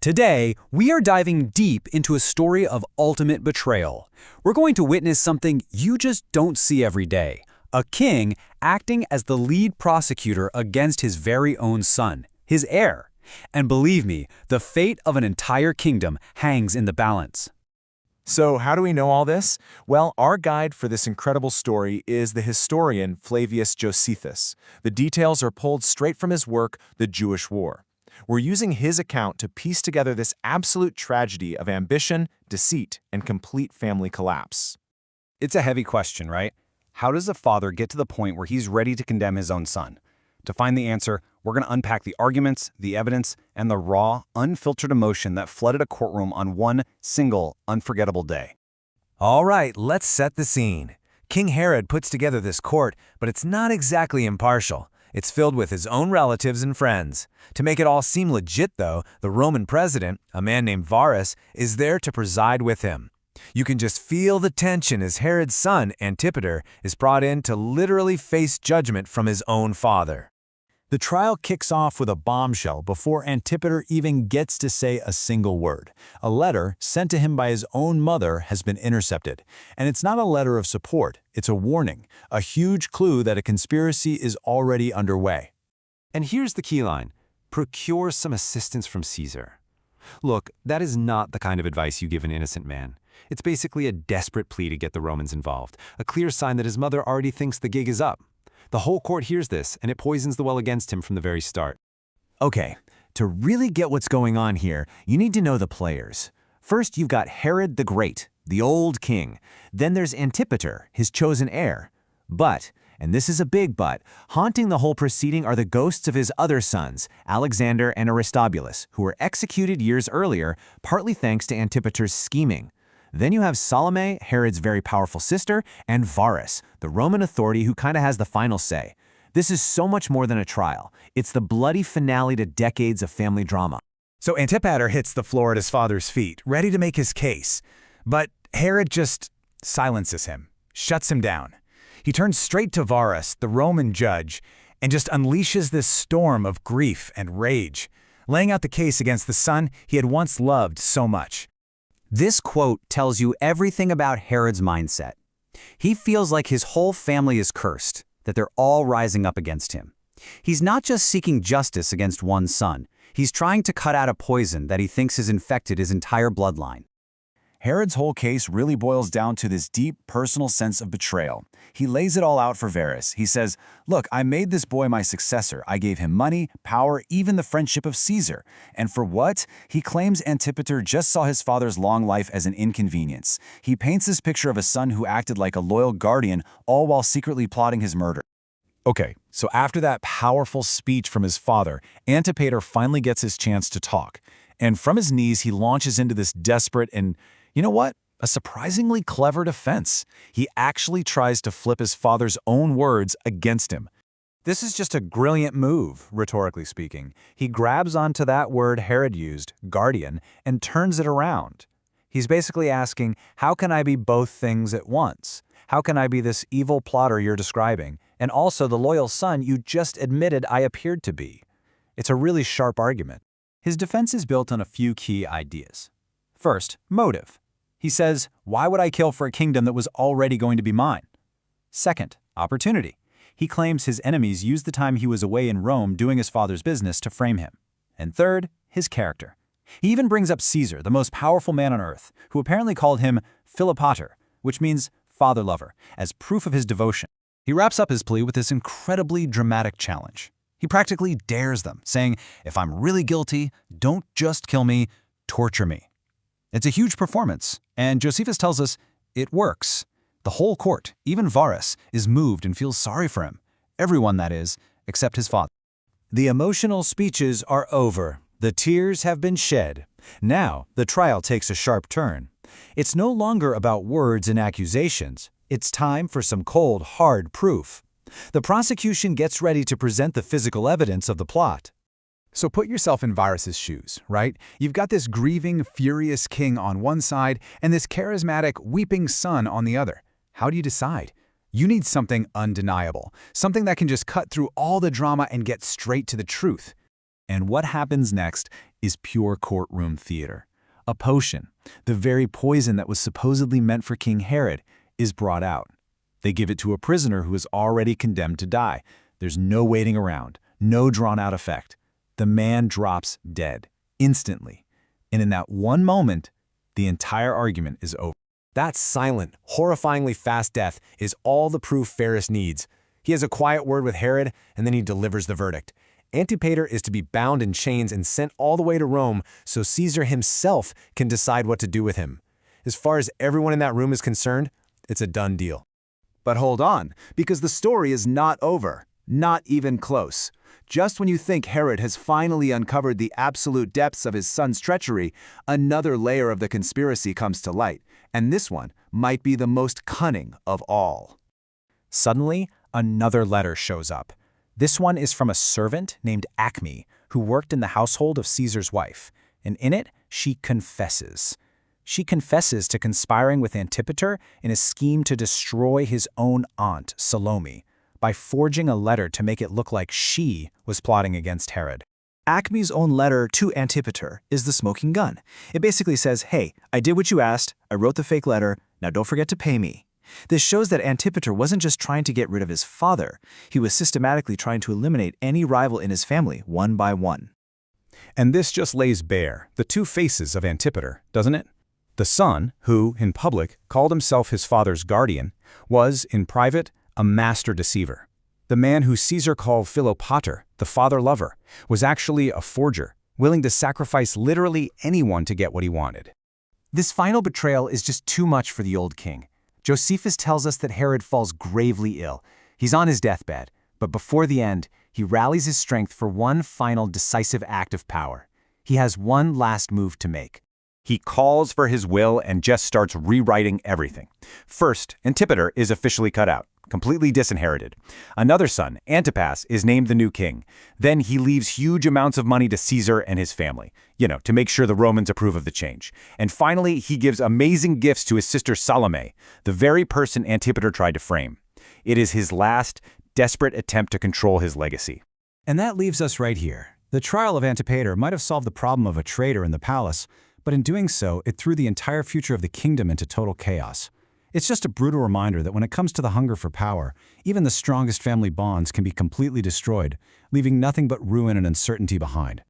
Today, we are diving deep into a story of ultimate betrayal. We're going to witness something you just don't see every day. A king acting as the lead prosecutor against his very own son, his heir. And believe me, the fate of an entire kingdom hangs in the balance. So how do we know all this? Well, our guide for this incredible story is the historian Flavius Josephus. The details are pulled straight from his work, The Jewish War. We're using his account to piece together this absolute tragedy of ambition, deceit, and complete family collapse. It's a heavy question, right? How does a father get to the point where he's ready to condemn his own son? To find the answer, we're going to unpack the arguments, the evidence, and the raw, unfiltered emotion that flooded a courtroom on one single, unforgettable day. All right, let's set the scene. King Herod puts together this court, but it's not exactly impartial. It's filled with his own relatives and friends. To make it all seem legit, though, the Roman president, a man named Varus, is there to preside with him. You can just feel the tension as Herod's son, Antipater, is brought in to literally face judgment from his own father. The trial kicks off with a bombshell before Antipater even gets to say a single word. A letter sent to him by his own mother has been intercepted. And it's not a letter of support, it's a warning, a huge clue that a conspiracy is already underway. And here's the key line: procure some assistance from Caesar. Look, that is not the kind of advice you give an innocent man. It's basically a desperate plea to get the Romans involved, a clear sign that his mother already thinks the gig is up. The whole court hears this, and it poisons the well against him from the very start. Okay, to really get what's going on here, you need to know the players. First, you've got Herod the Great, the old king. Then there's Antipater, his chosen heir. But, and this is a big but, haunting the whole proceeding are the ghosts of his other sons, Alexander and Aristobulus, who were executed years earlier, partly thanks to Antipater's scheming. Then you have Salome, Herod's very powerful sister, and Varus, the Roman authority who kind of has the final say. This is so much more than a trial. It's the bloody finale to decades of family drama. So Antipater hits the floor at his father's feet, ready to make his case. But Herod just silences him, shuts him down. He turns straight to Varus, the Roman judge, and just unleashes this storm of grief and rage, laying out the case against the son he had once loved so much. This quote tells you everything about Herod's mindset. He feels like his whole family is cursed, that they're all rising up against him. He's not just seeking justice against one son. He's trying to cut out a poison that he thinks has infected his entire bloodline. Herod's whole case really boils down to this deep personal sense of betrayal. He lays it all out for Varus. He says, "Look, I made this boy my successor. I gave him money, power, even the friendship of Caesar. And for what?" He claims Antipater just saw his father's long life as an inconvenience. He paints this picture of a son who acted like a loyal guardian, all while secretly plotting his murder. Okay, so after that powerful speech from his father, Antipater finally gets his chance to talk. And from his knees, he launches into this desperate and, you know what? A surprisingly clever defense. He actually tries to flip his father's own words against him. This is just a brilliant move, rhetorically speaking. He grabs onto that word Herod used, guardian, and turns it around. He's basically asking, how can I be both things at once? How can I be this evil plotter you're describing, and also the loyal son you just admitted I appeared to be? It's a really sharp argument. His defense is built on a few key ideas. First, motive. He says, why would I kill for a kingdom that was already going to be mine? Second, opportunity. He claims his enemies used the time he was away in Rome doing his father's business to frame him. And third, his character. He even brings up Caesar, the most powerful man on earth, who apparently called him Philopater, which means father-lover, as proof of his devotion. He wraps up his plea with this incredibly dramatic challenge. He practically dares them, saying, if I'm really guilty, don't just kill me, torture me. It's a huge performance, and Josephus tells us it works. The whole court, even Varus, is moved and feels sorry for him. Everyone, that is, except his father. The emotional speeches are over. The tears have been shed. Now, the trial takes a sharp turn. It's no longer about words and accusations. It's time for some cold, hard proof. The prosecution gets ready to present the physical evidence of the plot. So put yourself in Varus's shoes, right? You've got this grieving, furious king on one side and this charismatic, weeping son on the other. How do you decide? You need something undeniable, something that can just cut through all the drama and get straight to the truth. And what happens next is pure courtroom theater. A potion, the very poison that was supposedly meant for King Herod, is brought out. They give it to a prisoner who is already condemned to die. There's no waiting around, no drawn-out effect. The man drops dead, instantly. And in that one moment, the entire argument is over. That silent, horrifyingly fast death is all the proof Ferris needs. He has a quiet word with Herod, and then he delivers the verdict. Antipater is to be bound in chains and sent all the way to Rome so Caesar himself can decide what to do with him. As far as everyone in that room is concerned, it's a done deal. But hold on, because the story is not over. Not even close. Just when you think Herod has finally uncovered the absolute depths of his son's treachery, another layer of the conspiracy comes to light, and this one might be the most cunning of all. Suddenly, another letter shows up. This one is from a servant named Acme, who worked in the household of Caesar's wife, and in it, she confesses. She confesses to conspiring with Antipater in a scheme to destroy his own aunt, Salome, by forging a letter to make it look like she was plotting against Herod. Acme's own letter to Antipater is the smoking gun. It basically says, hey, I did what you asked, I wrote the fake letter, now don't forget to pay me. This shows that Antipater wasn't just trying to get rid of his father, he was systematically trying to eliminate any rival in his family, one by one. And this just lays bare the two faces of Antipater, doesn't it? The son, who, in public, called himself his father's guardian, was, in private, a master deceiver. The man who Caesar called Philopater, the father-lover, was actually a forger, willing to sacrifice literally anyone to get what he wanted. This final betrayal is just too much for the old king. Josephus tells us that Herod falls gravely ill. He's on his deathbed, but before the end, he rallies his strength for one final decisive act of power. He has one last move to make. He calls for his will and just starts rewriting everything. First, Antipater is officially cut out, completely disinherited. Another son, Antipas, is named the new king. Then he leaves huge amounts of money to Caesar and his family, to make sure the Romans approve of the change. And finally, he gives amazing gifts to his sister Salome, the very person Antipater tried to frame. It is his last, desperate attempt to control his legacy. And that leaves us right here. The trial of Antipater might have solved the problem of a traitor in the palace, but in doing so, it threw the entire future of the kingdom into total chaos. It's just a brutal reminder that when it comes to the hunger for power, even the strongest family bonds can be completely destroyed, leaving nothing but ruin and uncertainty behind.